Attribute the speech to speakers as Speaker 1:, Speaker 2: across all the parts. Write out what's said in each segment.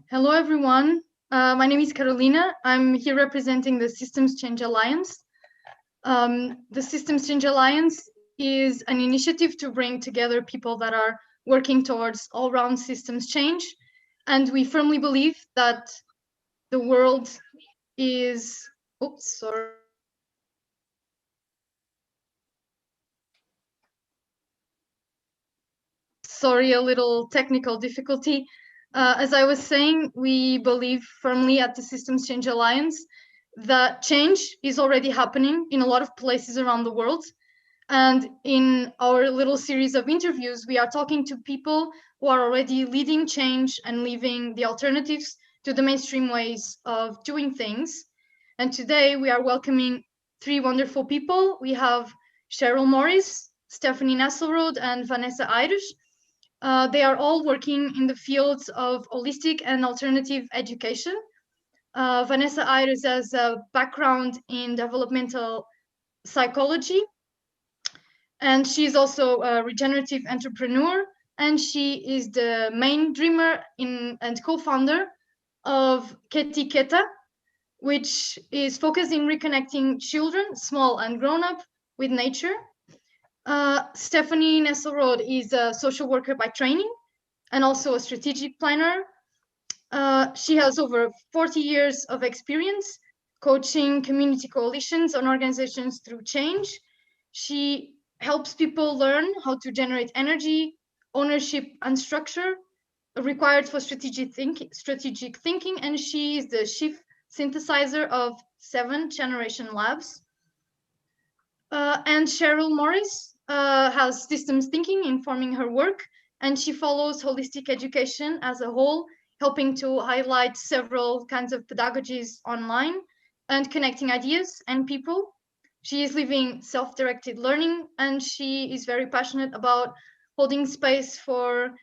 Speaker 1: Hello, everyone. My name is Carolina. I'm here representing the Systems Change Alliance. The Systems Change Alliance is an initiative to bring together people that are working towards all-round systems change. And we firmly believe that the world is, sorry, a little technical difficulty. As I was saying, we believe firmly at the Systems Change Alliance that change is already happening in a lot of places around the world. And in our little series of interviews, we are talking to people who are already leading change and leaving the alternatives to the mainstream ways of doing things. And today we are welcoming three wonderful people. We have Sheryl Morris, Stephanie Nestlerode, and Vanessa Aires. They are all working in the fields of holistic and alternative education. Vanessa Aires has a background in developmental psychology, and she's also a regenerative entrepreneur, and she is the main dreamer and co-founder of KETI KETA, which is focused in reconnecting children, small and grown-up, with nature. Stephanie Nestlerode is a social worker by training and also a strategic planner. She has over 40 years of experience coaching community coalitions and organizations through change. She helps people learn how to generate energy, ownership, and structure required for strategic thinking, and she is the chief synthesizer of 7 Generation Labs. And Sheryl Morris has systems thinking informing her work, and she follows holistic education as a whole, helping to highlight several kinds of pedagogies online and connecting ideas and people. She is living self-directed learning, and she is very passionate about holding space for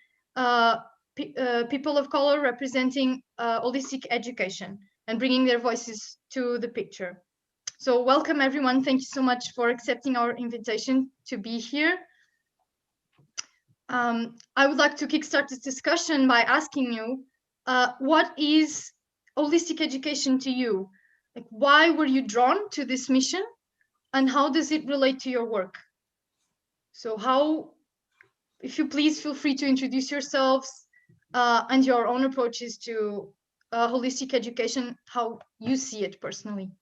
Speaker 1: people of color representing holistic education and bringing their voices to the picture. So welcome, everyone. Thank you so much for accepting our invitation to be here. I would like to kickstart this discussion by asking you, what is holistic education to you? Like, why were you drawn to this mission, and how does it relate to your work? So if you please feel free to introduce yourselves and your own approaches to holistic education, how you see it personally.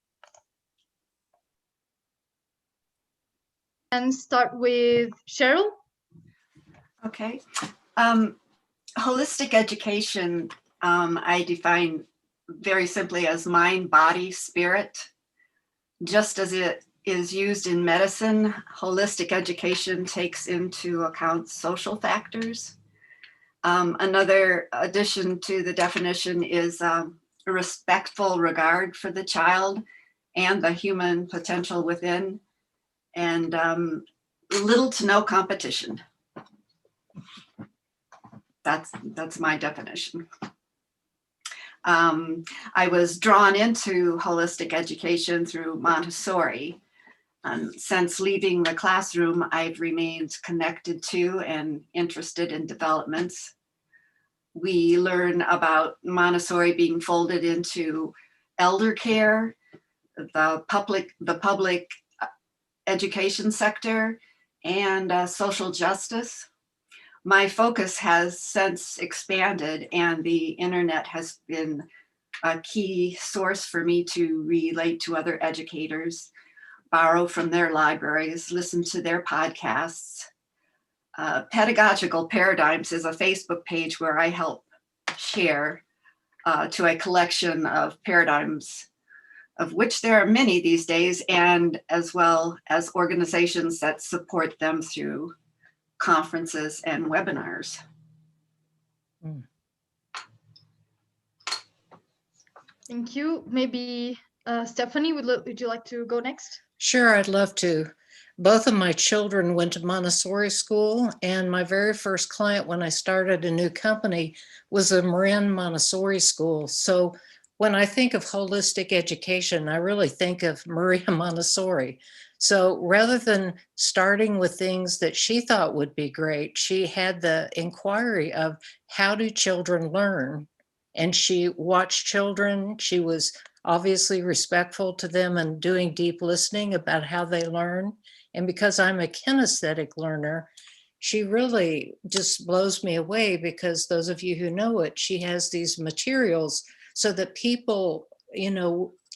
Speaker 1: And start with Sheryl.
Speaker 2: Okay. Holistic education, I define very simply as mind, body, spirit. Just as it is used in medicine, holistic education takes into account social factors. Another addition to the definition is a respectful regard for the child and the human potential within, and little to no competition. That's my definition. I was drawn into holistic education through Montessori. Since leaving the classroom, I've remained connected to and interested in developments. We learn about Montessori being folded into elder care, the public education sector, and social justice. My focus has since expanded, and the internet has been a key source for me to relate to other educators, borrow from their libraries, listen to their podcasts. Pedagogical Paradigms is a Facebook page where I help share to a collection of paradigms, of which there are many these days, and as well as organizations that support them through conferences and webinars.
Speaker 1: Thank you. Maybe Stephanie, would you like to go next?
Speaker 3: Sure, I'd love to. Both of my children went to Montessori school, and my very first client when I started a new company was a Marin Montessori school. So when I think of holistic education, I really think of Maria Montessori. So rather than starting with things that she thought would be great, she had the inquiry of how do children learn? And she watched children. She was obviously respectful to them and doing deep listening about how they learn. And because I'm a kinesthetic learner, she really just blows me away, because those of you who know it, she has these materials so that people,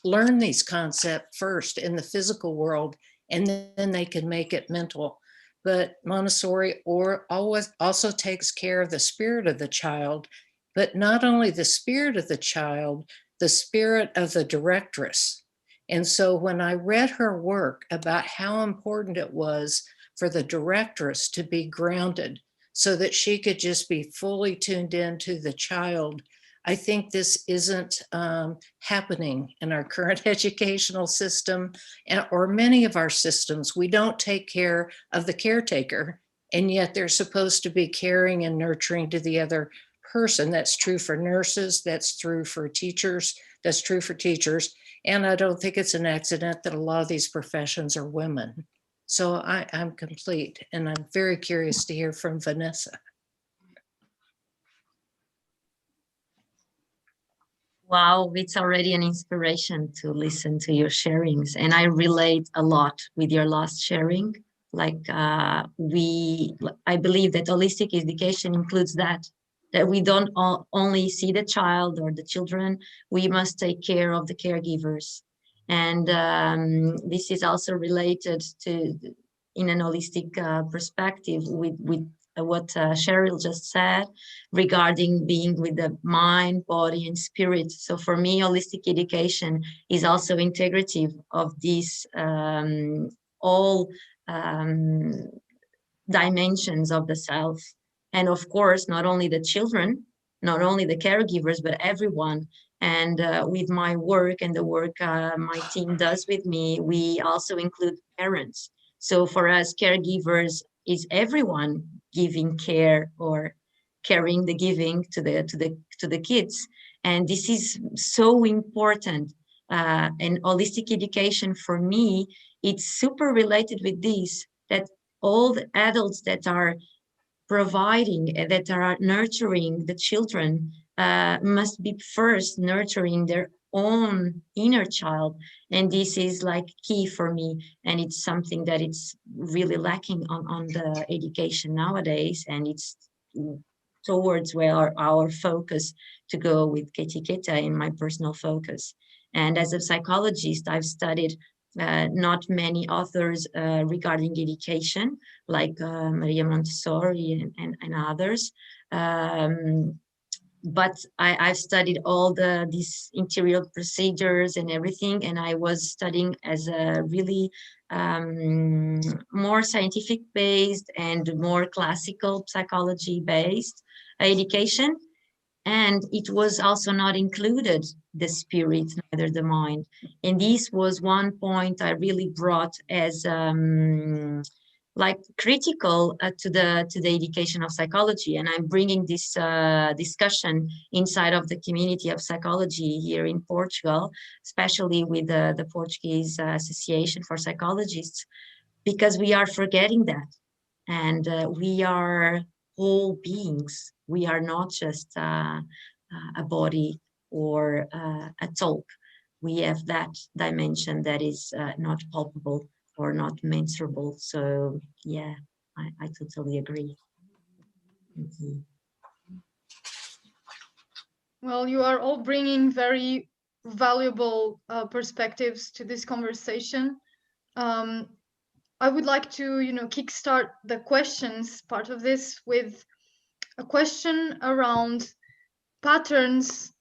Speaker 3: learn these concepts first in the physical world, and then they can make it mental. But Montessori always also takes care of the spirit of the child, but not only the spirit of the child, the spirit of the directress. And so when I read her work about how important it was for the directress to be grounded so that she could just be fully tuned in to the child, I think this isn't happening in our current educational system or many of our systems. We don't take care of the caretaker, and yet they're supposed to be caring and nurturing to the other person. That's true for nurses, that's true for teachers, and I don't think it's an accident that a lot of these professions are women. So I'm complete, and I'm very curious to hear from Vanessa.
Speaker 4: Wow, it's already an inspiration to listen to your sharings. And I relate a lot with your last sharing. Like I believe that holistic education includes that we don't only see the child or the children, we must take care of the caregivers. And this is also related to, in an holistic perspective, with what Sheryl just said regarding being with the mind, body, and spirit. So for me, holistic education is also integrative of these all dimensions of the self. And of course, not only the children, not only the caregivers, but everyone. And with my work and the work my team does with me, we also include parents. So for us, caregivers is everyone giving care or carrying the giving to the kids. And this is so important. And holistic education for me, it's super related with this, that all the adults that are providing, that are nurturing the children, must be first nurturing their own inner child. And this is like key for me. And it's something that it's really lacking on the education nowadays. And it's towards where our focus to go with KETI KETA in my personal focus. And as a psychologist, I've studied not many authors regarding education, like Maria Montessori and others. But I've studied all these interior procedures and everything, and I was studying as a really more scientific based and more classical psychology based education. And it was also not included the spirit, neither the mind. And this was one point I really brought as like critical to the education of psychology. And I'm bringing this discussion inside of the community of psychology here in Portugal, especially with the Portuguese Association for Psychologists, because we are forgetting that. And we are whole beings. We are not just a body or a talk. We have that dimension that is not palpable or not mensurable. So yeah, I totally agree.
Speaker 1: Well, you are all bringing very valuable perspectives to this conversation. I would like to, kickstart the questions part of this with a question around patterns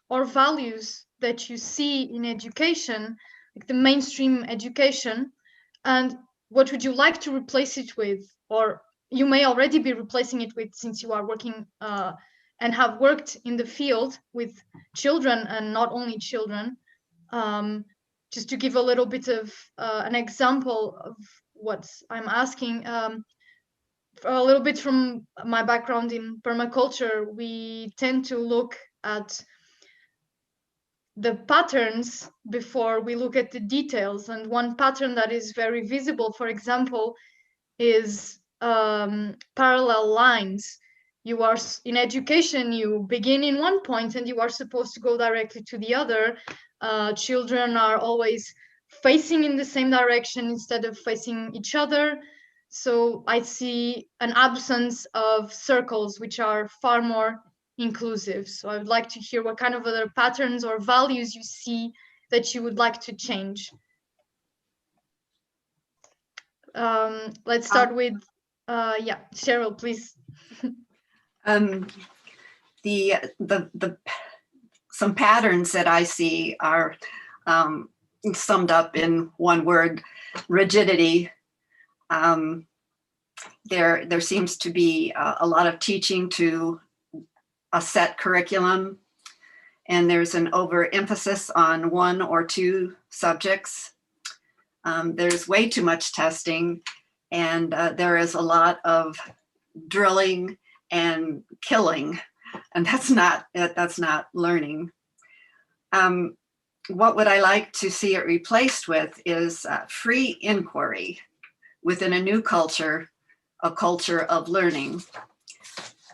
Speaker 1: or values that you see in education, like the mainstream education, and what would you like to replace it with? Or you may already be replacing it with, since you are working and have worked in the field with children and not only children. Just to give a little bit of an example of what I'm asking, a little bit from my background in permaculture, we tend to look at the patterns before we look at the details. And one pattern that is very visible, for example, is parallel lines. you are in education, you begin in one point and you are supposed to go directly to the other. Children are always facing in the same direction instead of facing each other. So I see an absence of circles which are far more inclusive. So I would like to hear what kind of other patterns or values you see that you would like to change. Let's start with, yeah, Sheryl, please.
Speaker 2: Some patterns that I see are summed up in one word: rigidity. There seems to be a lot of teaching to a set curriculum, and there's an overemphasis on one or two subjects. There's way too much testing, and there is a lot of drilling and killing, and that's not learning. What would I like to see it replaced with is free inquiry within a new culture, a culture of learning.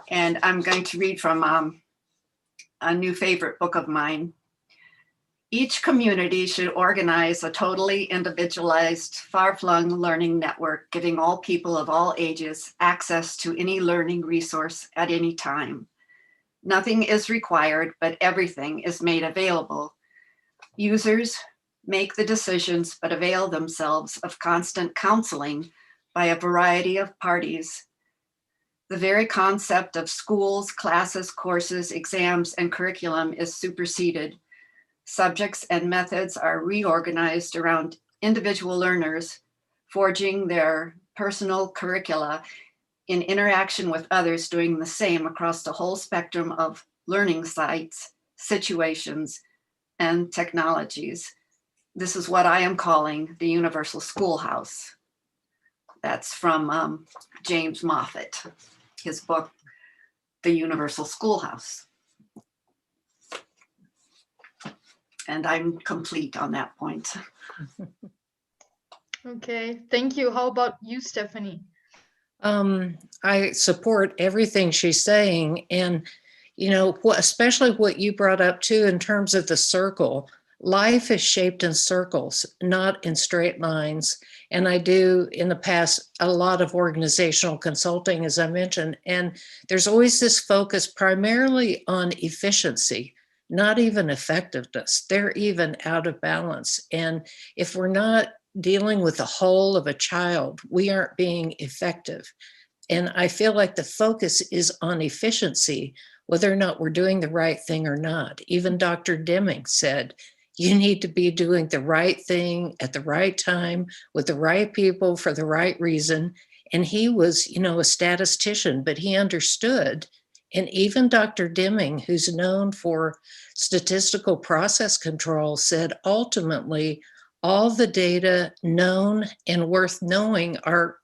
Speaker 2: And I'm going to read from a new favorite book of mine. Each community should organize a totally individualized, far-flung learning network, giving all people of all ages access to any learning resource at any time. Nothing is required, but everything is made available. Users make the decisions, but avail themselves of constant counseling by a variety of parties. The very concept of schools, classes, courses, exams, and curriculum is superseded. Subjects and methods are reorganized around individual learners, forging their personal curricula in interaction with others doing the same across the whole spectrum of learning sites, situations, and technologies. This is what I am calling the Universal Schoolhouse. That's from James Moffat, his book, The Universal Schoolhouse. And I'm complete on that point.
Speaker 1: Okay, thank you. How about you, Stephanie?
Speaker 3: I support everything she's saying. And, you know, especially what you brought up too, in terms of the circle. Life is shaped in circles, not in straight lines. And I do in the past a lot of organizational consulting, as I mentioned, and there's always this focus primarily on efficiency, not even effectiveness. They're even out of balance. And if we're not dealing with the whole of a child, we aren't being effective. And I feel like the focus is on efficiency, whether or not we're doing the right thing or not. Even Dr. Deming said, you need to be doing the right thing at the right time with the right people for the right reason. And he was, you know, a statistician, but he understood. And even Dr. Deming, who's known for statistical process control, said ultimately, all the data known and worth knowing are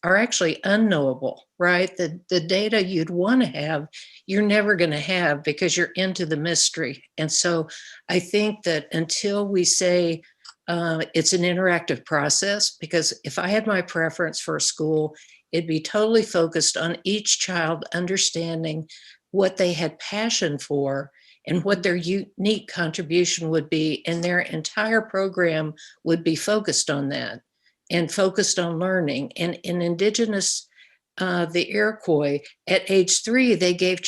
Speaker 3: actually unknowable, right? The data you'd want to have, you're never going to have because you're into the mystery. And so I think that until we say it's an interactive process, because if I had my preference for a school, it'd be totally focused on each child understanding what they had passion for and what their unique contribution would be, and their entire program would be focused on that and focused on learning. And in Indigenous, the Iroquois, at age 3, they gave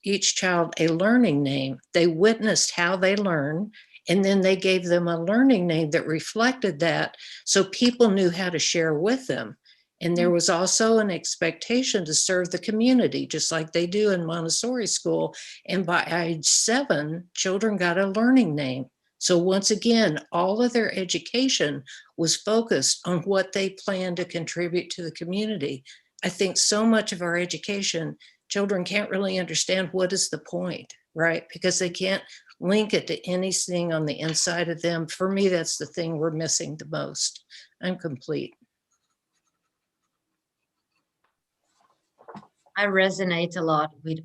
Speaker 3: each child a learning name. They witnessed how they learn, and then they gave them a learning name that reflected that, so people knew how to share with them. And there was also an expectation to serve the community, just like they do in Montessori school. And by age 7, children got a learning name. So once again, all of their education was focused on what they planned to contribute to the community. I think so much of our education, children can't really understand what is the point, right? Because they can't link it to anything on the inside of them. For me, that's the thing we're missing the most. I'm complete.
Speaker 4: I resonate a lot with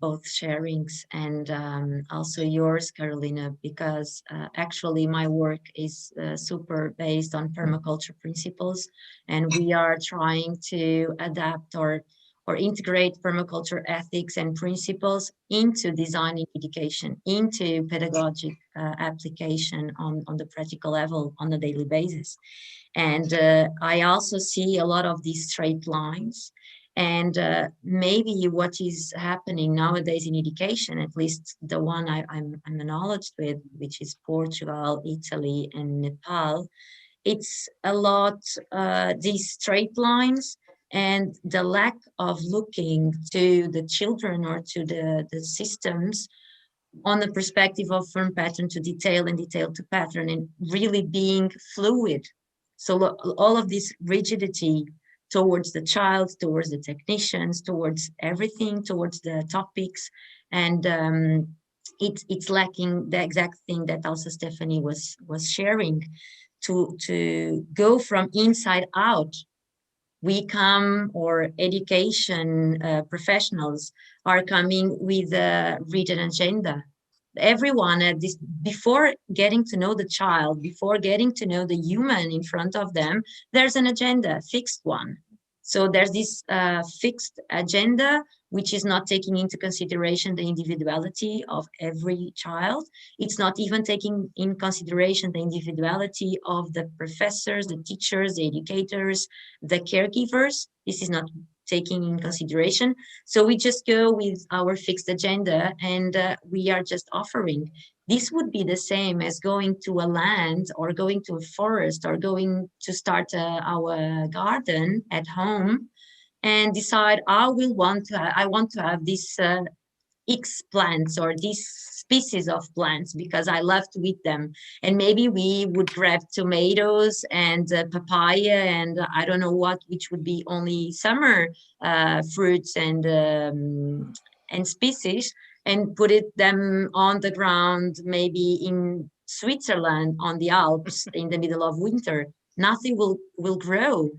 Speaker 4: both sharings and also yours, Carolina, because actually my work is super based on permaculture principles, and we are trying to adapt or integrate permaculture ethics and principles into designing education, into pedagogic application on the practical level on a daily basis. And I also see a lot of these straight lines. And maybe what is happening nowadays in education, at least the one I'm knowledge with, which is Portugal, Italy, and Nepal, it's a lot these straight lines and the lack of looking to the children or to the systems on the perspective of from pattern to detail and detail to pattern, and really being fluid. So all of this rigidity towards the child, towards the technicians, towards everything, towards the topics, and it's lacking the exact thing that also Stephanie was sharing, to go from inside out. We come, or education professionals are coming with a written agenda. Everyone at this, before getting to know the child, before getting to know the human in front of them, there's an agenda, fixed one. So there's this fixed agenda, which is not taking into consideration the individuality of every child. It's not even taking in consideration the individuality of the professors, the teachers, the educators, the caregivers. This is not taking in consideration. So we just go with our fixed agenda, and we are just offering. This would be the same as going to a land or going to a forest or going to start our garden at home and decide I want to have this X plants or these species of plants because I love to eat them. And maybe we would grab tomatoes and papaya and I don't know what, which would be only summer fruits and species, and put them on the ground, maybe in Switzerland on the Alps in the middle of winter. Nothing will grow.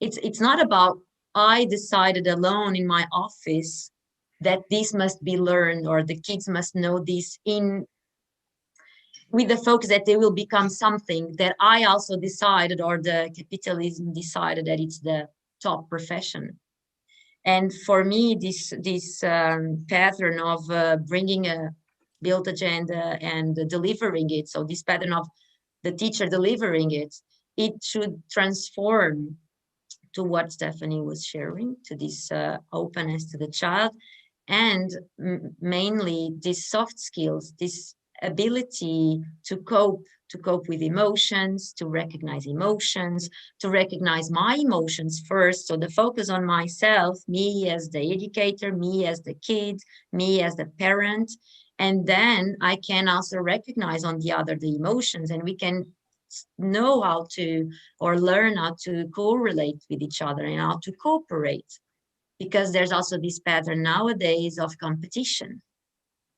Speaker 4: It's not about I decided alone in my office that this must be learned or the kids must know this with the focus that they will become something that I also decided, or the capitalism decided that it's the top profession. And for me, this pattern of bringing a build agenda and delivering it, so this pattern of the teacher delivering it should transform to what Stephanie was sharing, to this openness to the child, and mainly these soft skills, this ability to cope with emotions, to recognize my emotions first. So the focus on myself, me as the educator, me as the kid, me as the parent, and then I can also recognize on the other the emotions, and we can know how to, or learn how to correlate with each other and how to cooperate. Because there's also this pattern nowadays of competition.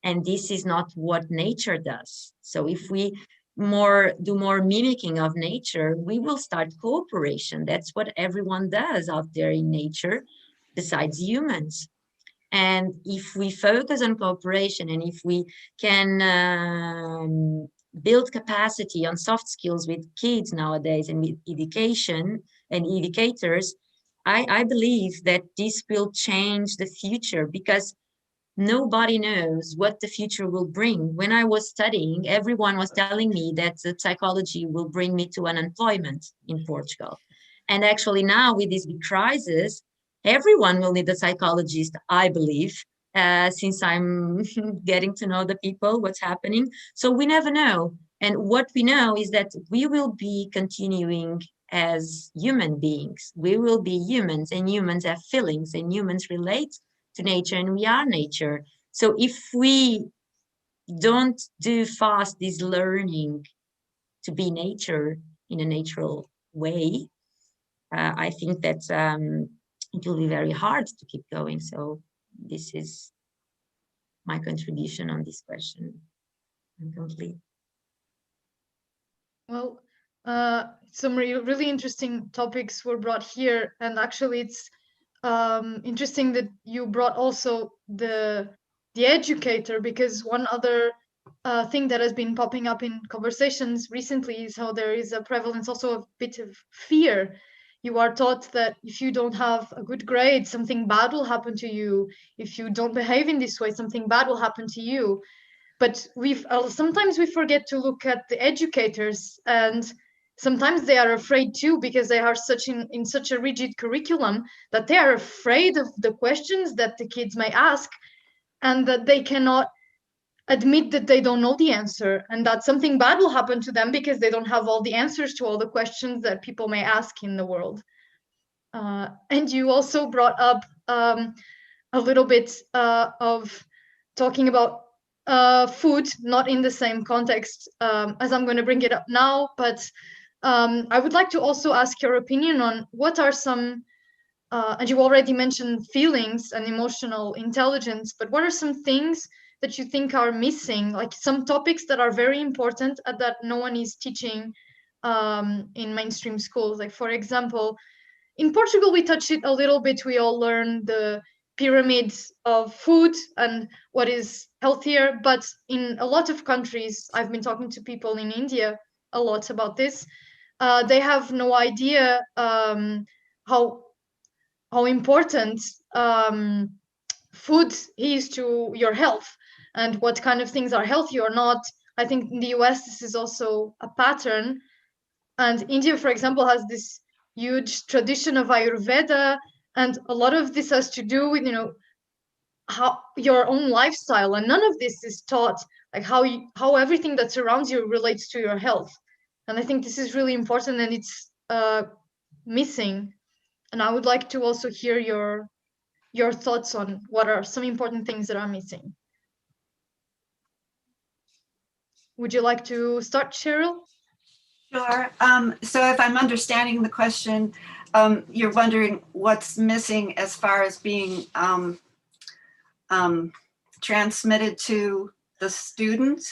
Speaker 4: And this is not what nature does. So if we do more mimicking of nature, we will start cooperation. That's what everyone does out there in nature, besides humans. And if we focus on cooperation, and if we can build capacity on soft skills with kids nowadays and with education and educators, I believe that this will change the future, because nobody knows what the future will bring. When I was studying, everyone was telling me that the psychology will bring me to unemployment in Portugal. And actually now with this big crisis, everyone will need a psychologist, I believe, since I'm getting to know the people, what's happening. So we never know. And what we know is that we will be continuing as human beings. We will be humans, and humans have feelings, and humans relate to nature, and we are nature. So if we don't do fast this learning to be nature in a natural way, I think that it will be very hard to keep going. So this is my contribution on this question. I'm complete.
Speaker 1: Well, some really interesting topics were brought here, and actually it's interesting that you brought also the educator, because one other thing that has been popping up in conversations recently is how there is a prevalence also of a bit of fear You are taught that if you don't have a good grade, something bad will happen to you. If you don't behave in this way, something bad will happen to you. But sometimes we forget to look at the educators, and sometimes they are afraid too, because they are in such a rigid curriculum that they are afraid of the questions that the kids may ask, and that they cannot admit that they don't know the answer, and that something bad will happen to them because they don't have all the answers to all the questions that people may ask in the world. And you also brought up a little bit of talking about food, not in the same context as I'm going to bring it up now, but I would like to also ask your opinion on what are some, and you already mentioned feelings and emotional intelligence, but what are some things that you think are missing, like some topics that are very important that no one is teaching in mainstream schools? Like, for example, in Portugal, we touched it a little bit. We all learn the pyramids of food and what is healthier. But in a lot of countries, I've been talking to people in India a lot about this. They have no idea how important food is to your health and what kind of things are healthy or not. I think in the US, this is also a pattern. And India, for example, has this huge tradition of Ayurveda, and a lot of this has to do with, how your own lifestyle, and none of this is taught, like how everything that surrounds you relates to your health. And I think this is really important, and it's missing. And I would like to also hear your thoughts on what are some important things that are missing. Would you like to start, Sheryl?
Speaker 2: Sure. So if I'm understanding the question, you're wondering what's missing as far as being transmitted to the student.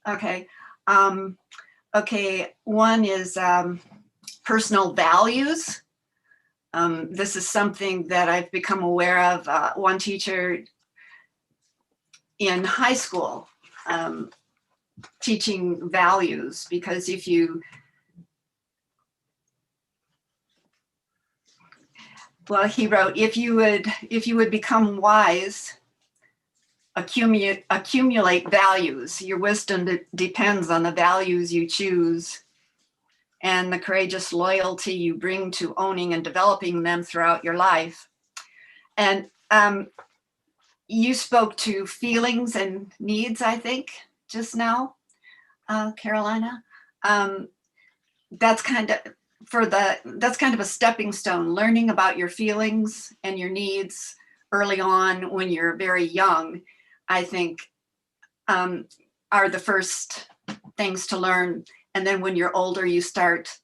Speaker 2: Okay. Okay. One is personal values. This is something that I've become aware of. One teacher in high school teaching values, because if you, well, he wrote, if you would become wise, accumulate values. Your wisdom depends on the values you choose and the courageous loyalty you bring to owning and developing them throughout your life. And you spoke to feelings and needs, I think, just now, Carolina. That's kind of a stepping stone, learning about your feelings and your needs early on when you're very young, I think, are the first things to learn. And then when you're older, you start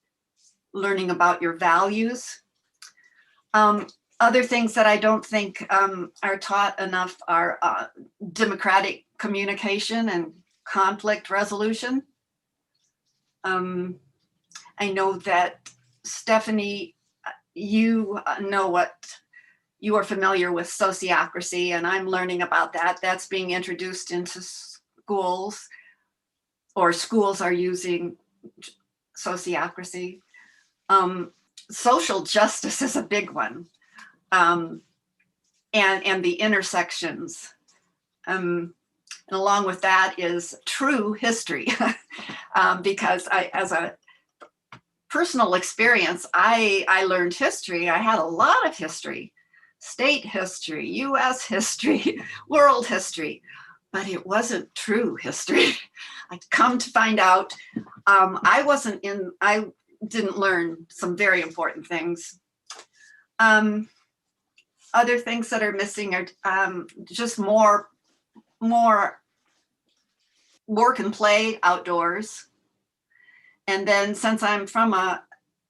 Speaker 2: learning about your values. Other things that I don't think are taught enough are democratic communication and conflict resolution. I know that, Stephanie, you know what, you are familiar with sociocracy, and I'm learning about that. That's being introduced into schools, or schools are using sociocracy. Social justice is a big one, and the intersections. And along with that is true history, because as a personal experience, I learned history. I had a lot of history, state history, US history, world history, but it wasn't true history. I'd come to find out I didn't learn some very important things. Other things that are missing are just more work and play outdoors. And then, since I'm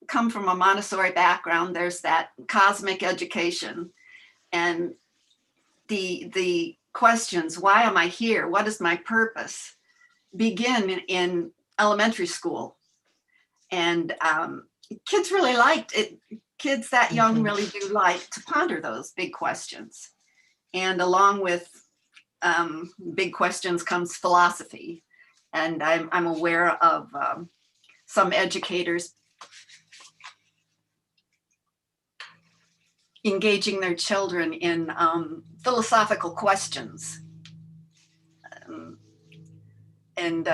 Speaker 2: come from a Montessori background, there's that cosmic education and the questions, why am I here? What is my purpose? Begin in elementary school. And kids really liked it. Kids that young really do like to ponder those big questions. And along with big questions comes philosophy. And I'm aware of some educators engaging their children in philosophical questions. And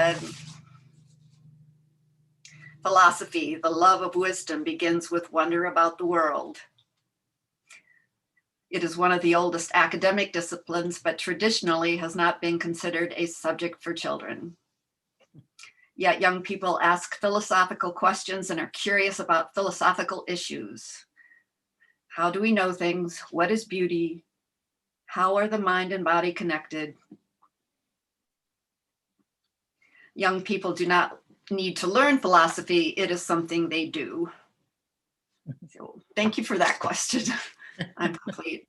Speaker 2: philosophy, the love of wisdom, begins with wonder about the world. It is one of the oldest academic disciplines, but traditionally has not been considered a subject for children. Yet young people ask philosophical questions and are curious about philosophical issues. How do we know things? What is beauty? How are the mind and body connected? Young people do not need to learn philosophy. It is something they do. So thank you for that question. I'm complete.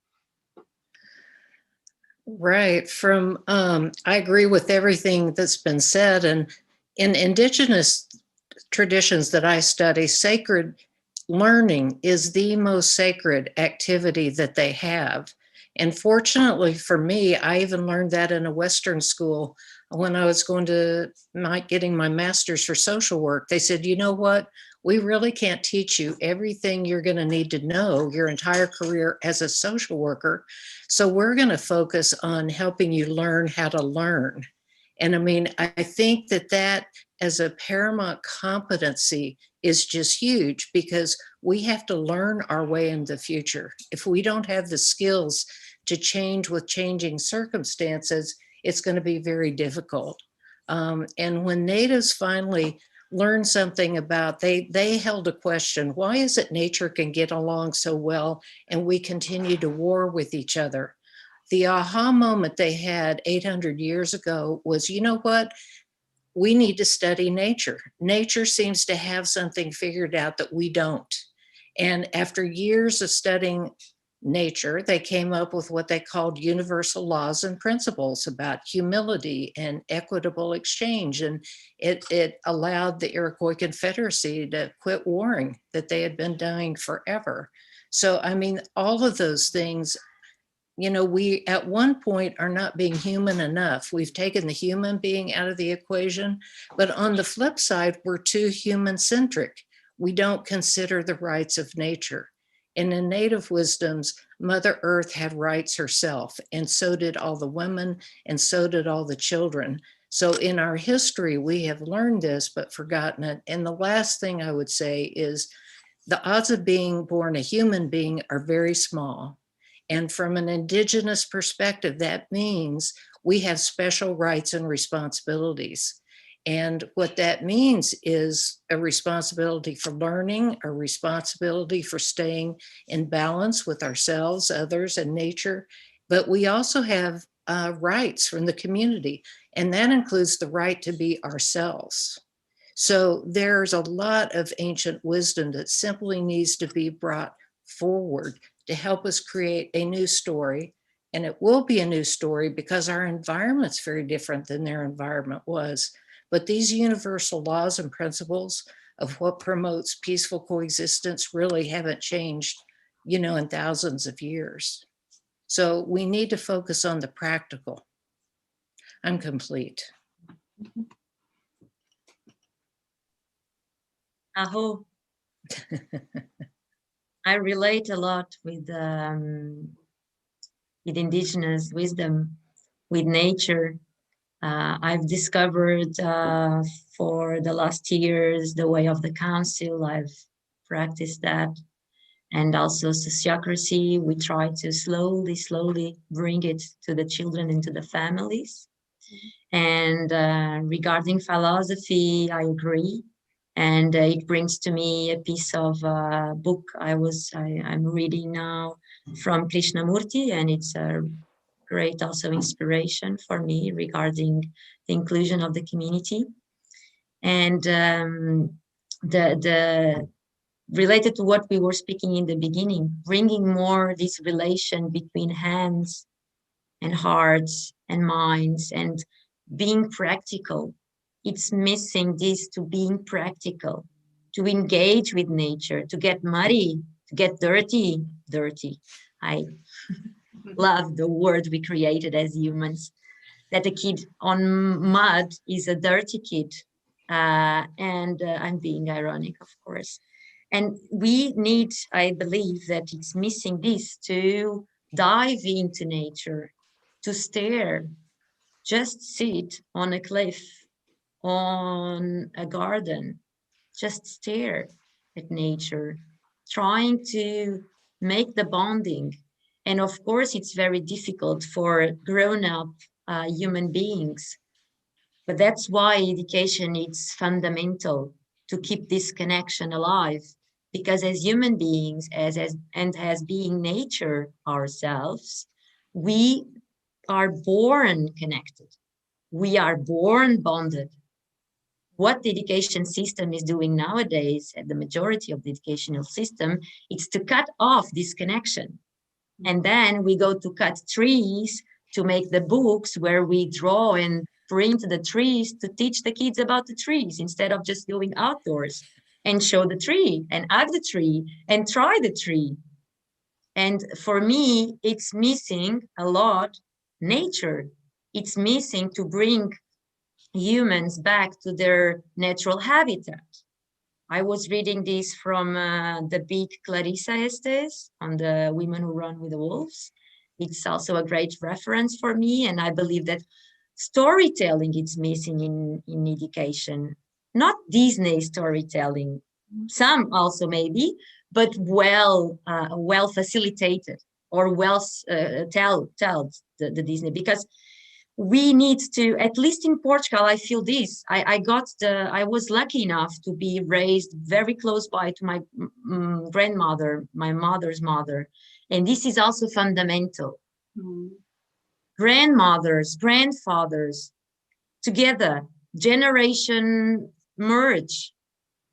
Speaker 3: Right. I agree with everything that's been said. And in indigenous traditions that I study, sacred learning is the most sacred activity that they have. And fortunately for me, I even learned that in a Western school when I was getting my master's for social work. They said, you know what? We really can't teach you everything you're going to need to know your entire career as a social worker. So we're going to focus on helping you learn how to learn. And I mean, I think that as a paramount competency is just huge, because we have to learn our way in the future. If we don't have the skills to change with changing circumstances, it's going to be very difficult. And when natives finally learned something about, they held a question: why is it nature can get along so well and we continue to war with each other? The aha moment they had 800 years ago was, you know what? We need to study nature. Nature seems to have something figured out that we don't. And after years of studying nature, they came up with what they called universal laws and principles about humility and equitable exchange. And it allowed the Iroquois Confederacy to quit warring that they had been doing forever. So, I mean, all of those things, you know, we at one point are not being human enough. We've taken the human being out of the equation, but on the flip side, we're too human-centric. We don't consider the rights of nature. And in Native wisdoms, Mother Earth had rights herself, and so did all the women, and so did all the children. So in our history, we have learned this, but forgotten it. And the last thing I would say is the odds of being born a human being are very small. And from an indigenous perspective, that means we have special rights and responsibilities. And what that means is a responsibility for learning, a responsibility for staying in balance with ourselves, others, and nature. But we also have rights from the community, and that includes the right to be ourselves. So there's a lot of ancient wisdom that simply needs to be brought forward to help us create a new story. And it will be a new story because our environment's very different than their environment was. But these universal laws and principles of what promotes peaceful coexistence really haven't changed, you know, in thousands of years. So we need to focus on the practical. I'm complete.
Speaker 4: Aho. I relate a lot with indigenous wisdom, with nature. I've discovered for the last years the way of the council. I've practiced that. And also sociocracy. We try to slowly bring it to the children and to the families. And regarding philosophy, I agree. And it brings to me a piece of book I'm reading now from Krishnamurti, and it's a great also inspiration for me regarding the inclusion of the community. And the related to what we were speaking in the beginning, bringing more this relation between hands and hearts and minds and being practical. It's missing this to being practical, to engage with nature, to get muddy, to get dirty. I love the word we created as humans, that a kid on mud is a dirty kid. And I'm being ironic, of course. And we need, I believe that it's missing this, to dive into nature, to stare, just sit on a cliff, on a garden, just stare at nature, trying to make the bonding. And of course, it's very difficult for grown-up human beings. But that's why education is fundamental to keep this connection alive. Because as human beings, as being nature ourselves, we are born connected. We are born bonded. What the education system is doing nowadays, at the majority of the educational system, is to cut off this connection. And then we go to cut trees to make the books where we draw and print the trees to teach the kids about the trees, instead of just going outdoors and show the tree and hug the tree and try the tree. And for me, it's missing a lot nature. It's missing to bring humans back to their natural habitat. I was reading this from the book Clarissa Estes on the Women Who Run with the Wolves. It's also a great reference for me, and I believe that storytelling is missing in education. Not Disney storytelling, some also maybe, but well facilitated, or well told the Disney, because we need to, at least in Portugal, I feel this. I was lucky enough to be raised very close by to my grandmother, my mother's mother. And this is also fundamental. Grandmothers, grandfathers, together, generation merge,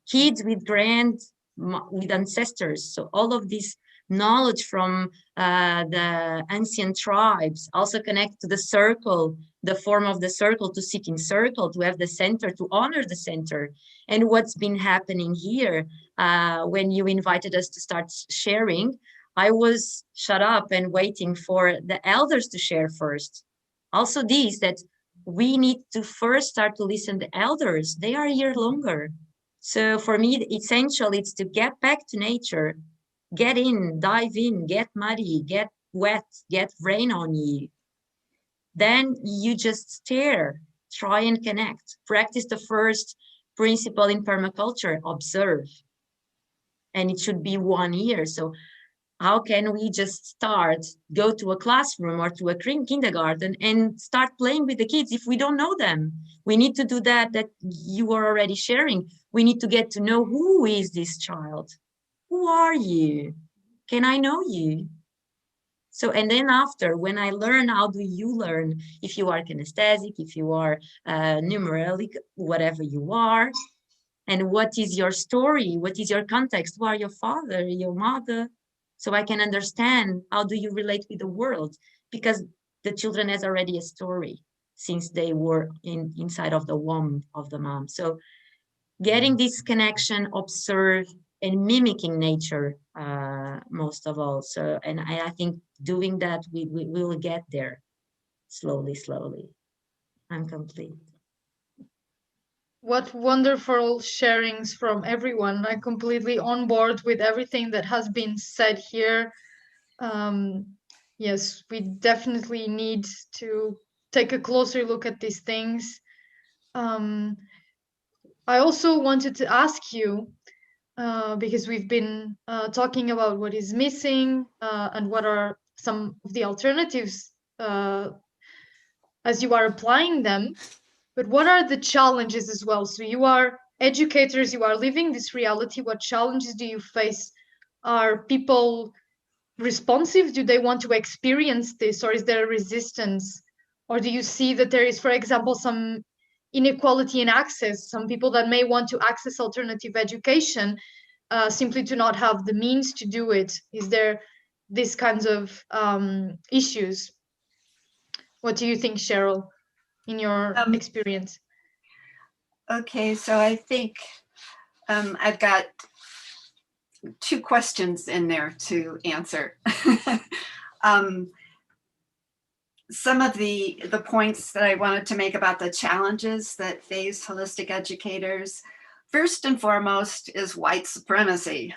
Speaker 4: kids with ancestors. So all of this knowledge from the ancient tribes also connect to the circle, the form of the circle, to sit in circle, to have the center, to honor the center. And what's been happening here, when you invited us to start sharing, I was shut up and waiting for the elders to share first. Also this, that we need to first start to listen to the elders. They are here longer. So for me, essential is to get back to nature, get in, dive in, get muddy, get wet, get rain on you. Then you just stare, try and connect. Practice the first principle in permaculture, observe. And it should be 1 year. So how can we just start, go to a classroom or to a kindergarten and start playing with the kids if we don't know them? We need to do that you are already sharing. We need to get to know, who is this child? Who are you? Can I know you? So, and then after, when I learn, how do you learn? If you are kinesthetic, if you are numeric, whatever you are, and what is your story? What is your context? Who are your father, your mother? So I can understand, how do you relate with the world? Because the children has already a story since they were inside of the womb of the mom. So getting this connection, observe, and mimicking nature most of all. So, and I think doing that, we will get there slowly. I'm complete.
Speaker 1: What wonderful sharings from everyone. I'm completely on board with everything that has been said here. Yes, we definitely need to take a closer look at these things. I also wanted to ask you, because we've been talking about what is missing and what are some of the alternatives as you are applying them, but what are the challenges as well? So you are educators, you are living this reality. What challenges do you face? Are people responsive? Do they want to experience this, or is there a resistance? Or do you see that there is, for example, some inequality in access? Some people that may want to access alternative education simply do not have the means to do it. Is there these kinds of issues? What do you think, Sheryl, in your experience?
Speaker 2: Okay, so I think I've got 2 questions in there to answer. Some of the points that I wanted to make about the challenges that face holistic educators. First and foremost is white supremacy.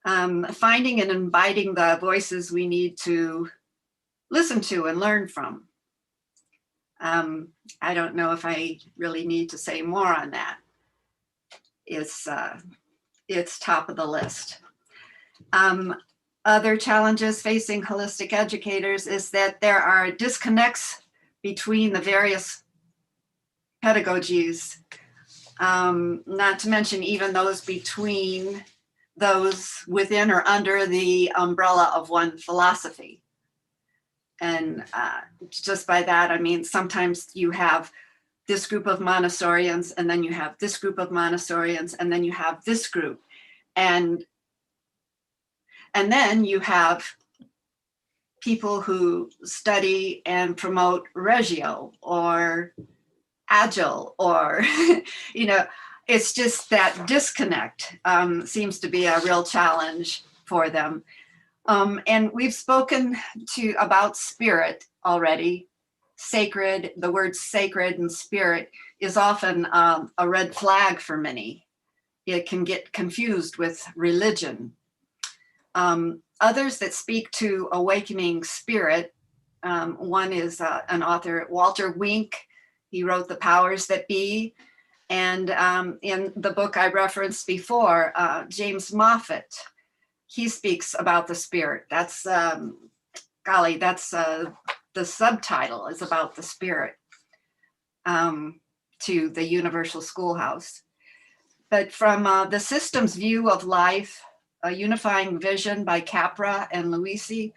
Speaker 2: Finding and inviting the voices we need to listen to and learn from. I don't know if I really need to say more on that. It's top of the list. Other challenges facing holistic educators is that there are disconnects between the various pedagogies, not to mention even those between those within or under the umbrella of one philosophy. And just by that, I mean, sometimes you have this group of Montessorians, and then you have this group of Montessorians, and then you have this group. And then you have people who study and promote Reggio or Agile, or, you know, it's just that disconnect seems to be a real challenge for them. And we've spoken about spirit already. Sacred, the words sacred and spirit is often a red flag for many. It can get confused with religion. Others that speak to awakening spirit, one is an author, Walter Wink. He wrote The Powers That Be. And in the book I referenced before, James Moffat, he speaks about the spirit. That's, golly, that's the subtitle is about the spirit to the Universal Schoolhouse. But from the systems view of life, A Unifying Vision by Capra and Luisi,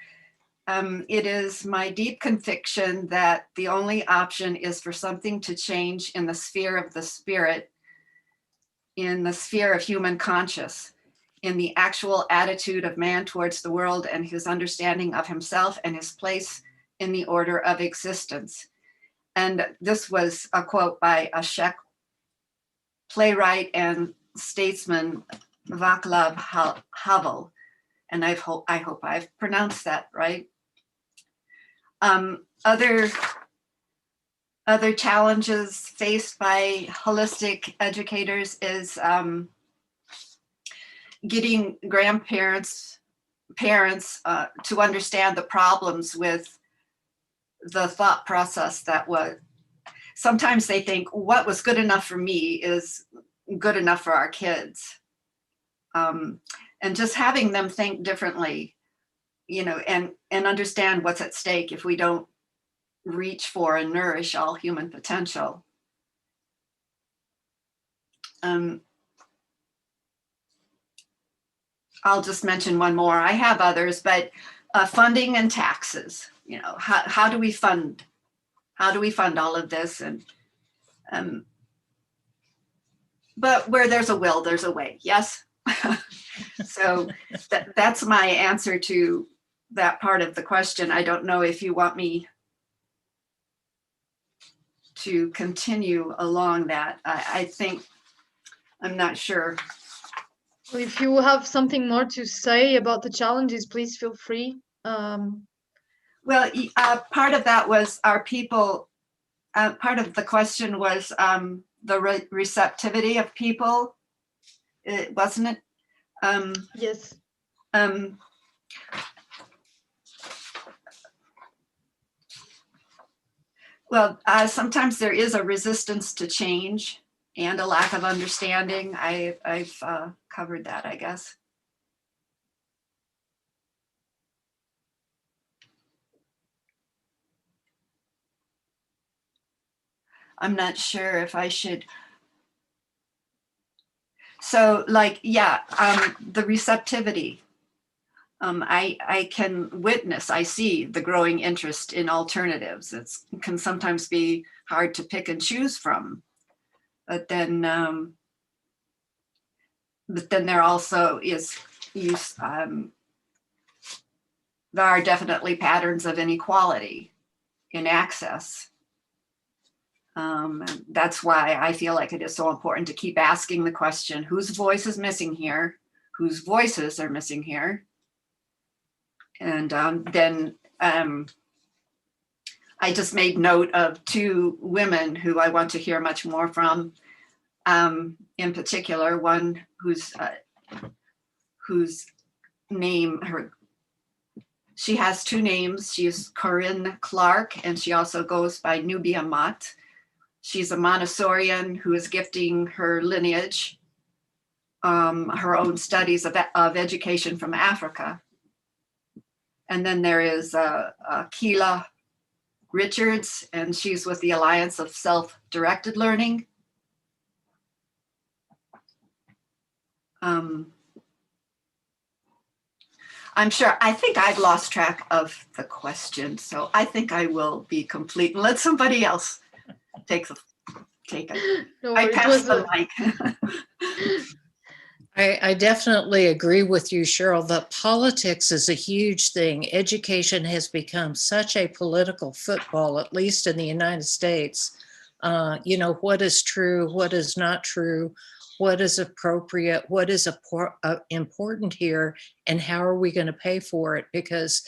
Speaker 2: it is my deep conviction that the only option is for something to change in the sphere of the spirit, in the sphere of human conscious, in the actual attitude of man towards the world and his understanding of himself and his place in the order of existence. And this was a quote by a Czech playwright and statesman, Václav Havel. And I hope I've pronounced that right. Other challenges faced by holistic educators is getting parents to understand the problems with the thought process that was, sometimes they think what was good enough for me is good enough for our kids. And just having them think differently, you know, and understand what's at stake if we don't reach for and nourish all human potential. I'll just mention one more. I have others, but funding and taxes. You know, how do we fund? How do we fund all of this? And but where there's a will, there's a way. Yes. So that's my answer to that part of the question. I don't know if you want me to continue along that. I think, I'm not sure.
Speaker 1: If you have something more to say about the challenges, please feel free.
Speaker 2: Well, part of that was our people, part of the question was the receptivity of people, wasn't it?
Speaker 1: Yes.
Speaker 2: Well, sometimes there is a resistance to change and a lack of understanding. I've covered that, I guess. I'm not sure if I should. So like, yeah, the receptivity. I can witness, I see the growing interest in alternatives. It can sometimes be hard to pick and choose from, but then there also is use. There are definitely patterns of inequality in access. That's why I feel like it is so important to keep asking the question, whose voice is missing here? Whose voices are missing here? And then I just made note of two women who I want to hear much more from. in particular, one whose name, she has two names. She's Corinne Clark, and she also goes by Nubia Mott. She's a Montessorian who is gifting her lineage, her own studies of education from Africa. And then there is Keela Richards, and she's with the Alliance of Self-Directed Learning. I think I've lost track of the question, so I think I will be complete and let somebody else take it.
Speaker 1: No,
Speaker 2: I
Speaker 1: it
Speaker 2: pass
Speaker 1: was
Speaker 2: the mic.
Speaker 3: I definitely agree with you, Sheryl, that politics is a huge thing. Education has become such a political football, at least in the United States. You know, what is true, what is not true, what is appropriate, what is important here, and how are we going to pay for it? Because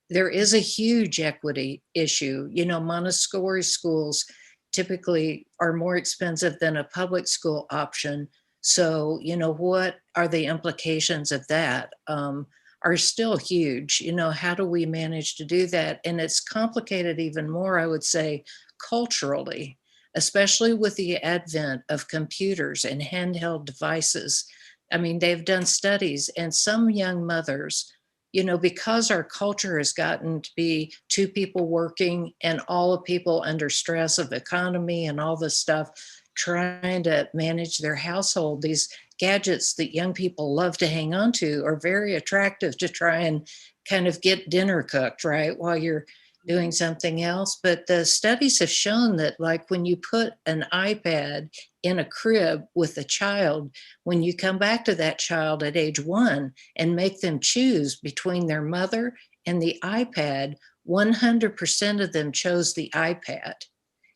Speaker 3: there is a huge equity issue. You know, Montessori schools typically are more expensive than a public school option. So, you know, what are the implications of that? Are still huge. You know, how do we manage to do that? And it's complicated even more, I would say, culturally, especially with the advent of computers and handheld devices. I mean, they've done studies, and some young mothers, you know, because our culture has gotten to be two people working and all the people under stress of economy and all this stuff, trying to manage their household, these gadgets that young people love to hang on to are very attractive to try and kind of get dinner cooked, right, while you're doing something else. But the studies have shown that, like, when you put an iPad in a crib with a child, when you come back to that child at age 1 and make them choose between their mother and the iPad, 100% of them chose the iPad.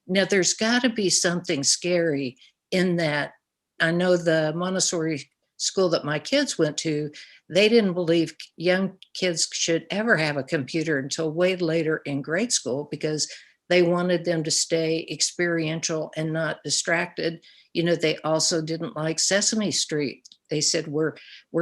Speaker 3: Now, there's got to be something scary in that. I know the Montessori school that my kids went to, they didn't believe young kids should ever have a computer until way later in grade school, because they wanted them to stay experiential and not distracted. You know, they also didn't like Sesame Street. They said, we're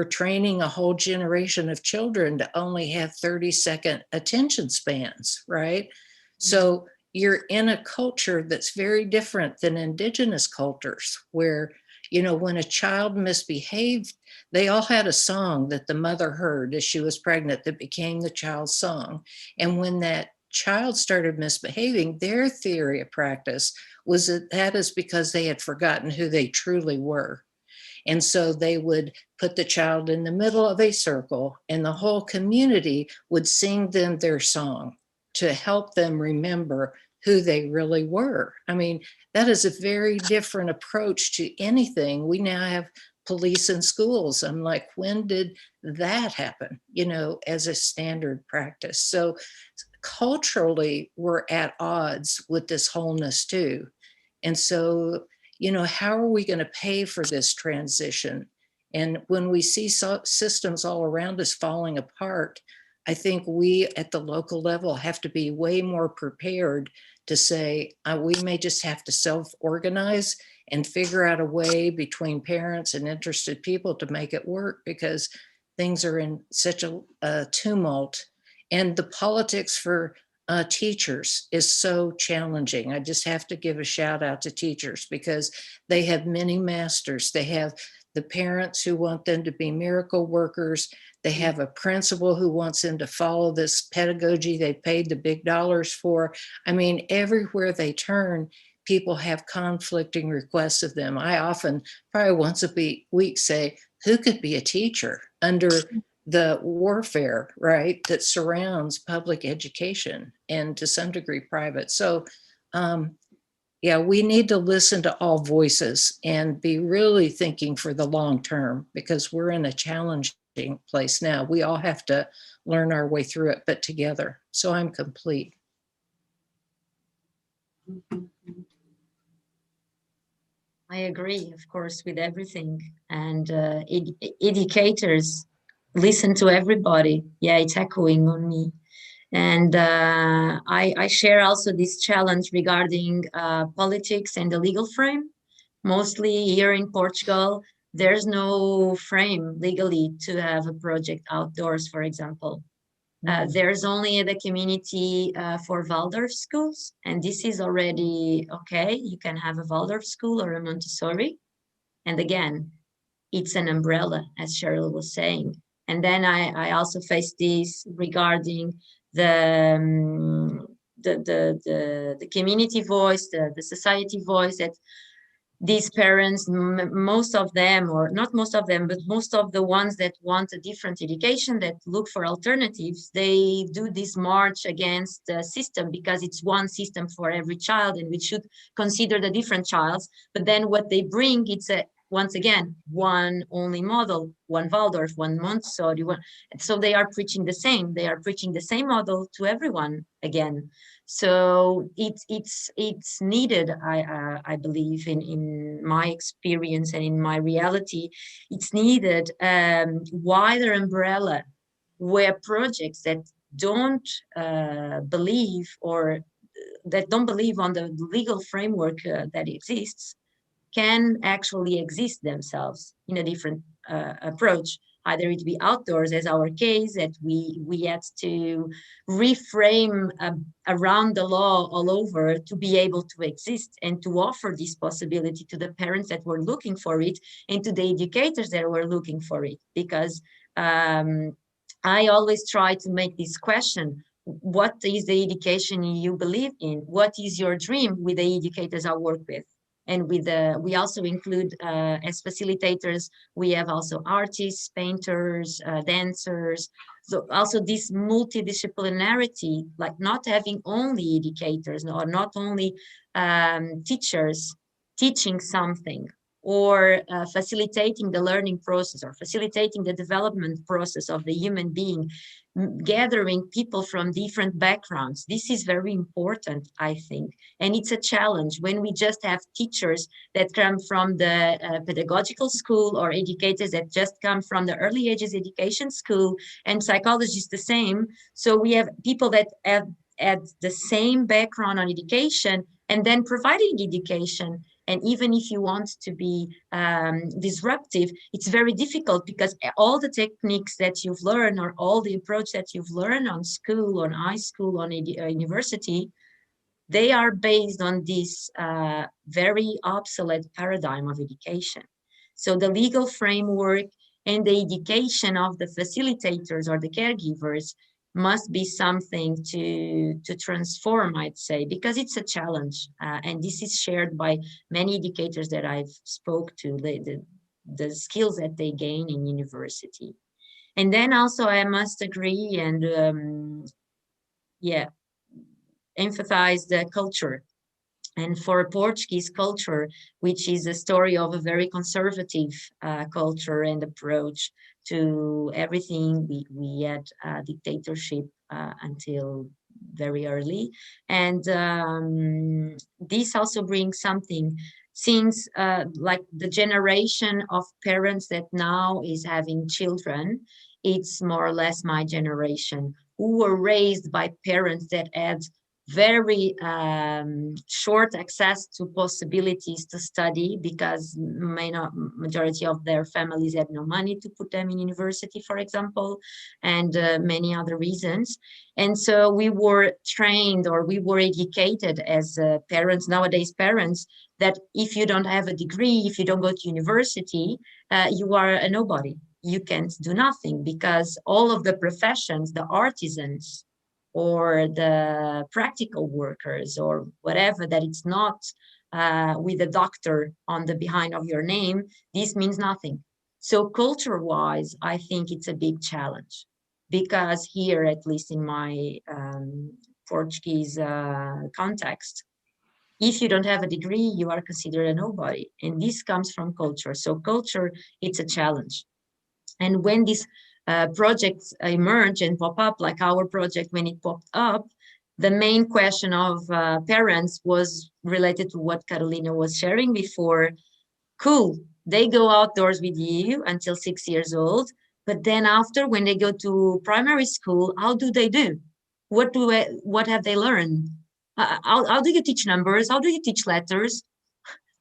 Speaker 3: training a whole generation of children to only have 30-second attention spans, right? So you're in a culture that's very different than indigenous cultures, where, you know, when a child misbehaved, they all had a song that the mother heard as she was pregnant that became the child's song. And when that child started misbehaving, their theory of practice was that is because they had forgotten who they truly were. And so they would put the child in the middle of a circle, and the whole community would sing them their song to help them remember who they really were. I mean, that is a very different approach to anything. We now have police in schools. I'm like, when did that happen, you know, as a standard practice? So culturally, we're at odds with this wholeness too. And so, you know, how are we going to pay for this transition? And when we see systems all around us falling apart, I think we at the local level have to be way more prepared to say, we may just have to self-organize and figure out a way between parents and interested people to make it work, because things are in such a tumult. And the politics for teachers is so challenging. I just have to give a shout out to teachers, because they have many masters. They have the parents who want them to be miracle workers. They have a principal who wants them to follow this pedagogy they paid the big dollars for. I mean, everywhere they turn, people have conflicting requests of them. I often, probably once a week, say, who could be a teacher under the warfare, right, that surrounds public education and to some degree private? So, yeah, we need to listen to all voices and be really thinking for the long term, because we're in a challenging place now. We all have to learn our way through it, but together. So I'm complete.
Speaker 4: I agree, of course, with everything. And educators listen to everybody. Yeah, it's echoing on me. And I share also this challenge regarding politics and the legal frame, Mostly here in Portugal, there's no frame legally to have a project outdoors, for example. There's only the community for Waldorf schools, and this is already okay. You can have a Waldorf school or a Montessori. And again, it's an umbrella, as Sheryl was saying. And then I also face this regarding the community voice, the society voice, that these parents, most of them, or not most of them, but most of the ones that want a different education, that look for alternatives, they do this march against the system because it's one system for every child and we should consider the different childs. But then what they bring, it's a, once again, one only model, one Waldorf, one Montessori, one. So they are preaching the same. They are preaching the same model to everyone again. So it's needed, I believe, in my experience and in my reality, it's needed wider umbrella where projects that don't believe, or that don't believe on the legal framework that exists, can actually exist themselves in a different approach. Either it be outdoors, as our case, that we had to reframe around the law all over to be able to exist and to offer this possibility to the parents that were looking for it and to the educators that were looking for it. Because I always try to make this question: what is the education you believe in? What is your dream with the educators I work with? And with we also include, as facilitators, we have also artists, painters, dancers. So also this multidisciplinarity, like not having only educators or not only teachers teaching something, or facilitating the learning process or facilitating the development process of the human being, gathering people from different backgrounds. This is very important, I think. And it's a challenge when we just have teachers that come from the pedagogical school, or educators that just come from the early ages education school, and psychologists the same. So we have people that have the same background on education and then providing education. And even if you want to be disruptive, it's very difficult, because all the techniques that you've learned, or all the approach that you've learned on school, on high school, on university, they are based on this very obsolete paradigm of education. So the legal framework and the education of the facilitators or the caregivers must be something to transform, I'd say, because it's a challenge. And this is shared by many educators that I've spoke to, the skills that they gain in university. And then also I must agree and emphasize the culture. And for Portuguese culture, which is a story of a very conservative culture and approach to everything, we had dictatorship until very early. And this also brings something, since like the generation of parents that now is having children, it's more or less my generation, who were raised by parents that had very short access to possibilities to study, because majority of their families had no money to put them in university, for example, and many other reasons. And so we were trained, or we were educated as parents, nowadays parents, that if you don't have a degree, if you don't go to university, you are a nobody. You can't do nothing, because all of the professions, the artisans, or the practical workers, or whatever, that it's not with a doctor on the behind of your name, this means nothing. So culture-wise, I think it's a big challenge, because here, at least in my Portuguese context, if you don't have a degree, you are considered a nobody. And this comes from culture. So culture, it's a challenge. And when these projects emerge and pop up, like our project, when it popped up, the main question of parents was related to what Carolina was sharing before. Cool, they go outdoors with you until 6 years old, but then after, when they go to primary school, how do they do? What have they learned? How do you teach numbers? How do you teach letters?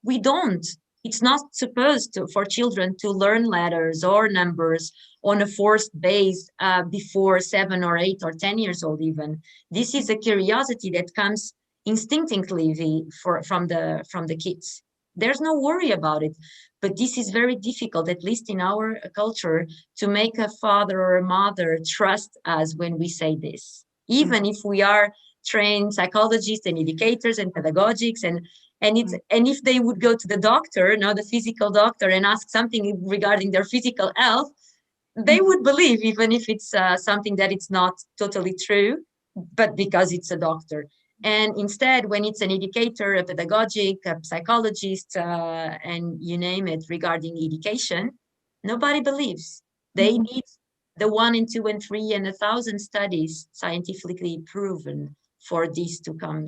Speaker 4: We don't. It's not supposed to for children to learn letters or numbers on a forced base before 7 or 8 or 10 years old even. This is a curiosity that comes instinctively from the kids. There's no worry about it, but this is very difficult, at least in our culture, to make a father or a mother trust us when we say this, even if we are trained psychologists and educators and pedagogics, and if they would go to the doctor, the physical doctor, and ask something regarding their physical health, they would believe, even if it's something that it's not totally true, but because it's a doctor. And instead, when it's an educator, a pedagogic, a psychologist, and you name it, regarding education, nobody believes. They need the 1 and 2 and 3 and 1,000 studies scientifically proven for this to come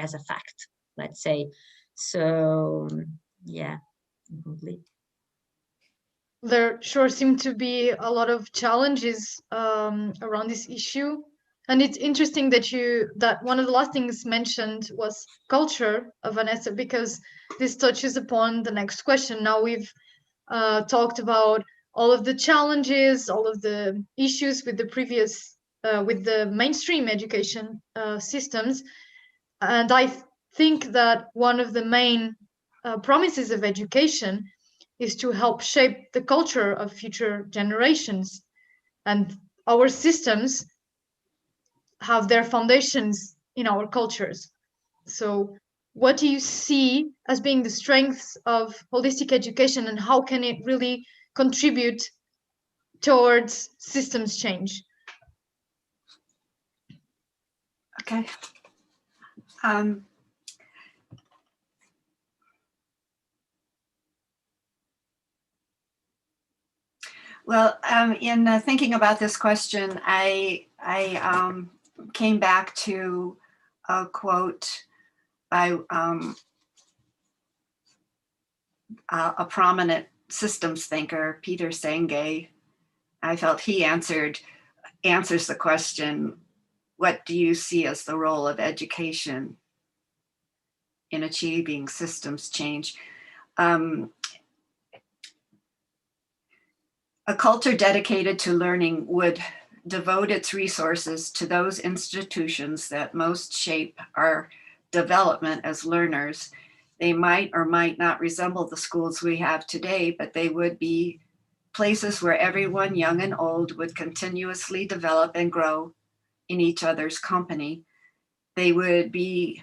Speaker 4: as a fact, let's say. So, yeah, complete.
Speaker 1: There sure seem to be a lot of challenges around this issue. And it's interesting that one of the last things mentioned was culture, Vanessa, because this touches upon the next question. Now we've talked about all of the challenges, all of the issues with the previous, with the mainstream education systems. And I think that one of the main promises of education is to help shape the culture of future generations. And our systems have their foundations in our cultures. So what do you see as being the strengths of holistic education, and how can it really contribute towards systems change?
Speaker 2: Okay. Well, in thinking about this question, I came back to a quote by a prominent systems thinker, Peter Senge. I felt he answers the question, what do you see as the role of education in achieving systems change? A culture dedicated to learning would devote its resources to those institutions that most shape our development as learners. They might or might not resemble the schools we have today, but they would be places where everyone, young and old, would continuously develop and grow in each other's company. They would be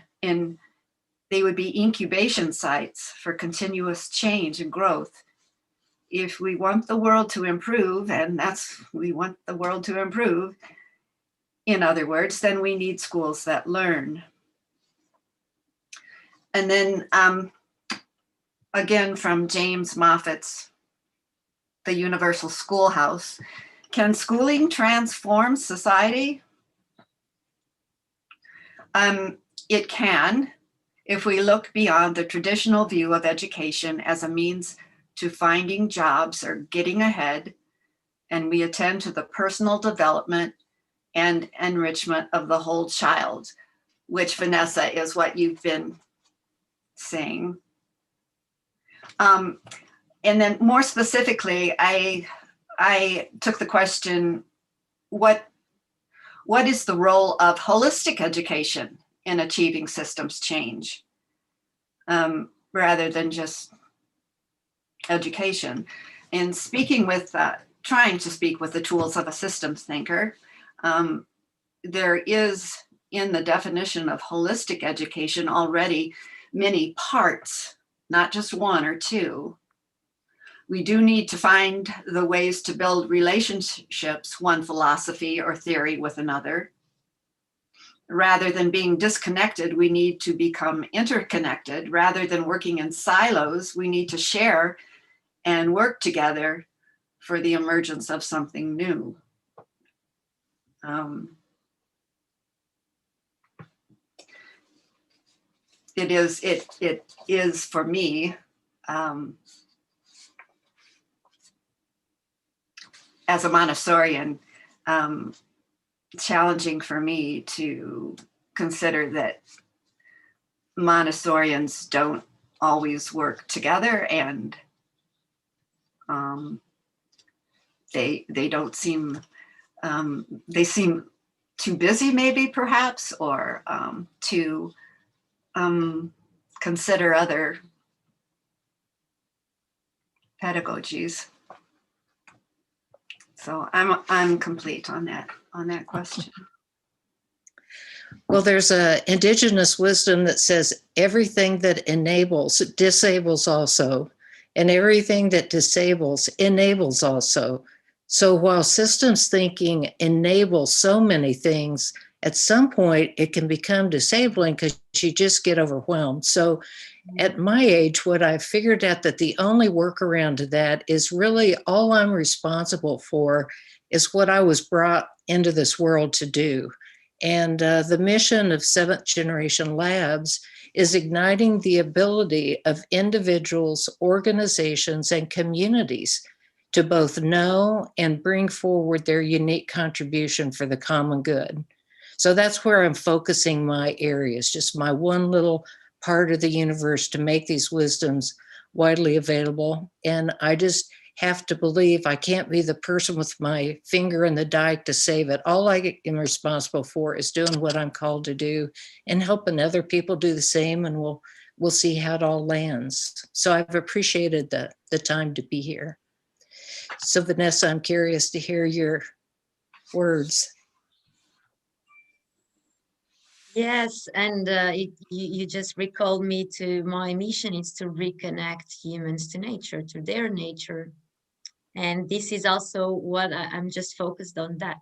Speaker 2: incubation sites for continuous change and growth. If we want the world to improve, and we want the world to improve, in other words, then we need schools that learn. And then again, from James Moffat's The Universal Schoolhouse, can schooling transform society? It can, if we look beyond the traditional view of education as a means to finding jobs or getting ahead, and we attend to the personal development and enrichment of the whole child, which, Vanessa, is what you've been saying. And then more specifically, I took the question, what is the role of holistic education in achieving systems change, rather than just education? And trying to speak with the tools of a systems thinker, there is in the definition of holistic education already many parts, not just one or two. We do need to find the ways to build relationships, one philosophy or theory with another. Rather than being disconnected, we need to become interconnected. Rather than working in silos, we need to share and work together for the emergence of something new. It is for me, as a Montessorian, challenging for me to consider that Montessorians don't always work together, and they don't seem, they seem too busy maybe perhaps, or to consider other pedagogies. So I'm complete on that question.
Speaker 3: Well, there's a indigenous wisdom that says everything that enables disables also, and everything that disables enables also. So while systems thinking enables so many things, at some point it can become disabling because you just get overwhelmed. So at my age, what I've figured out that the only workaround to that is really all I'm responsible for is what I was brought into this world to do. And the mission of Seventh Generation Labs is igniting the ability of individuals, organizations, and communities to both know and bring forward their unique contribution for the common good. So that's where I'm focusing my areas, just my one little part of the universe to make these wisdoms widely available. And I just have to believe I can't be the person with my finger in the dike to save it. All I am responsible for is doing what I'm called to do and helping other people do the same, and we'll see how it all lands. So I've appreciated the time to be here. So Vanessa, I'm curious to hear your words.
Speaker 4: Yes, and you just recalled me to my mission is to reconnect humans to nature, to their nature. And this is also what I'm just focused on that.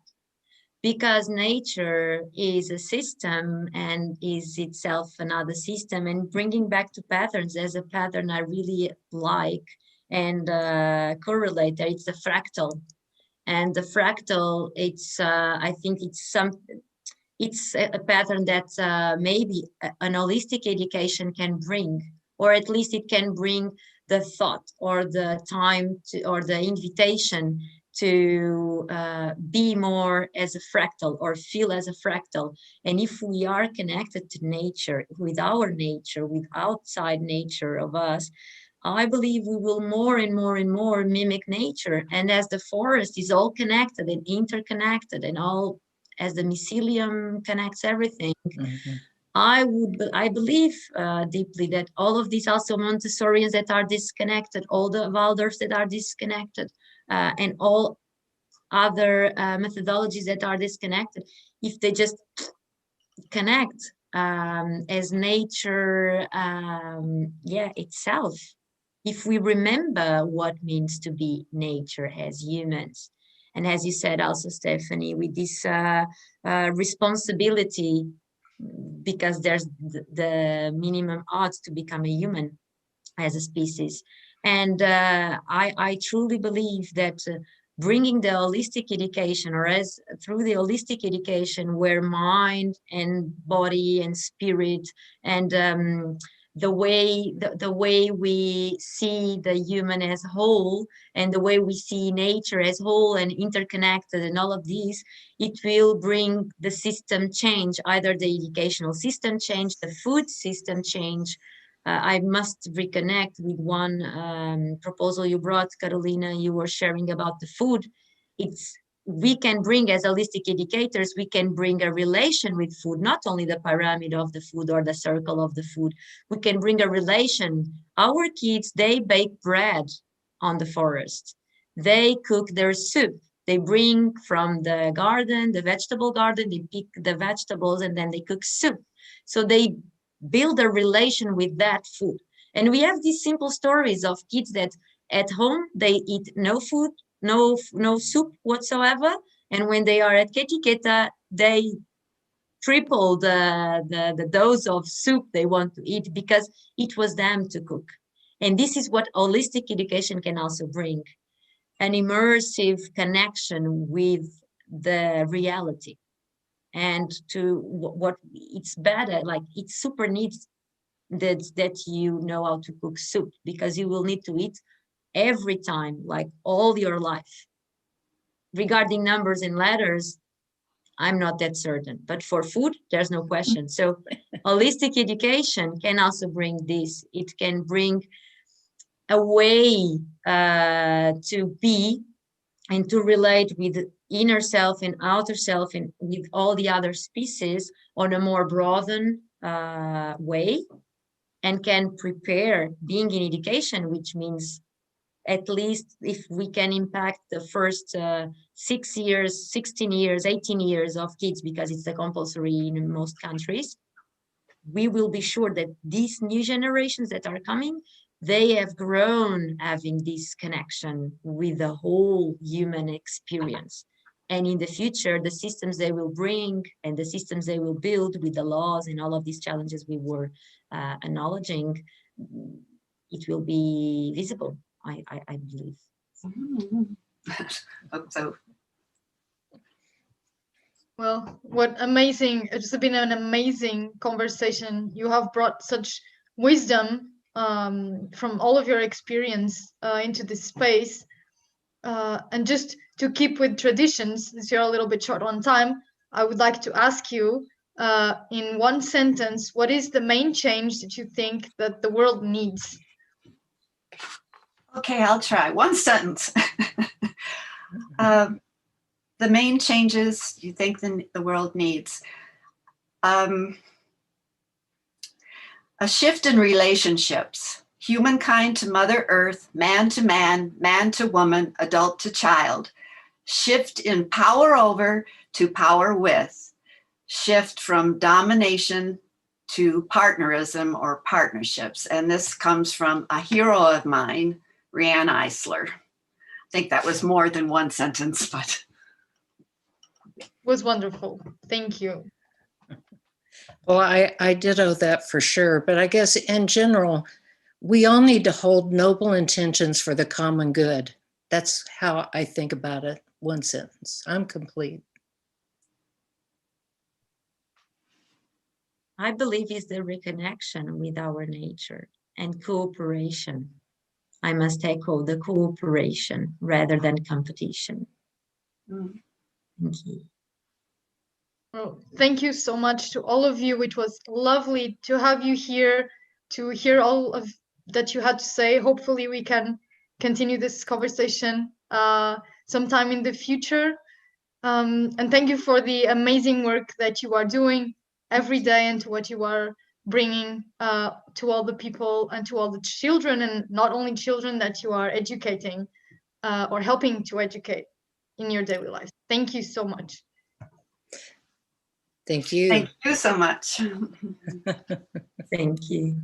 Speaker 4: Because nature is a system and is itself another system, and bringing back to patterns as a pattern I really like and correlate there. It's the fractal. And the fractal, it's I think it's a pattern that maybe an holistic education can bring, or at least it can bring the thought or the time to, or the invitation to be more as a fractal or feel as a fractal. And if we are connected to nature, with outside nature of us, I believe we will more and more and more mimic nature. And as the forest is all connected and interconnected, and all as the mycelium connects everything,
Speaker 3: Mm-hmm.
Speaker 4: I believe deeply that all of these also Montessorians that are disconnected, all the Waldorfs that are disconnected, and all other methodologies that are disconnected, if they just connect as nature, itself, if we remember what means to be nature as humans. And as you said also, Stephanie, with this responsibility, because there's the minimum odds to become a human as a species. And I truly believe that bringing the holistic education, or as through the holistic education where mind and body and spirit and the way we see the human as whole, and the way we see nature as whole and interconnected, and all of these, it will bring the system change, either the educational system change, the food system change. I must reconnect with one proposal you brought, Carolina. You were sharing about the food. We can bring, as holistic educators, we can bring a relation with food, not only the pyramid of the food or the circle of the food. We can bring a relation. Our kids, they bake bread on the forest. They cook their soup. They bring from the garden, the vegetable garden, they pick the vegetables and then they cook soup. So they build a relation with that food. And we have these simple stories of kids that at home, they eat no food, no soup whatsoever. And when they are at KETI KETA, they triple the dose of soup they want to eat because it was them to cook. And this is what holistic education can also bring, an immersive connection with the reality. And to what it's better, like it's super neat that you know how to cook soup, because you will need to eat every time, like all your life. Regarding numbers and letters, I'm not that certain, but for food, there's no question. So holistic education can also bring this. It can bring a way to be and to relate with inner self and outer self and with all the other species on a more broadened way, and can prepare being in education, which means at least if we can impact the first 6 years, 16 years, 18 years of kids, because it's a compulsory in most countries, we will be sure that these new generations that are coming, they have grown having this connection with the whole human experience. And in the future, the systems they will bring and the systems they will build with the laws and all of these challenges we were acknowledging, it will be visible, I believe.
Speaker 2: Hope so.
Speaker 1: Well, what amazing, it's been an amazing conversation. You have brought such wisdom from all of your experience into this space. And just to keep with traditions, since you're a little bit short on time, I would like to ask you in one sentence, what is the main change that you think that the world needs?
Speaker 2: Okay, I'll try. One sentence. The main changes you think the world needs. A shift in relationships. Humankind to Mother Earth, man to woman, adult to child. Shift in power over to power with. Shift from domination to partnerism or partnerships. And this comes from a hero of mine, Riane Eisler. I think that was more than one sentence, but.
Speaker 1: Was wonderful. Thank you.
Speaker 3: Well, I ditto that for sure. But I guess in general, we all need to hold noble intentions for the common good. That's how I think about it. One sentence. I'm complete.
Speaker 4: I believe it's the reconnection with our nature and cooperation. I must echo the cooperation rather than competition. Thank you.
Speaker 1: Well, thank you so much to all of you. It was lovely to have you here, to hear all of that you had to say. Hopefully we can continue this conversation sometime in the future. And thank you for the amazing work that you are doing every day and to what you are bringing to all the people and to all the children, and not only children that you are educating or helping to educate in your daily life. Thank you so much.
Speaker 3: Thank you.
Speaker 2: Thank you so much.
Speaker 4: Thank you.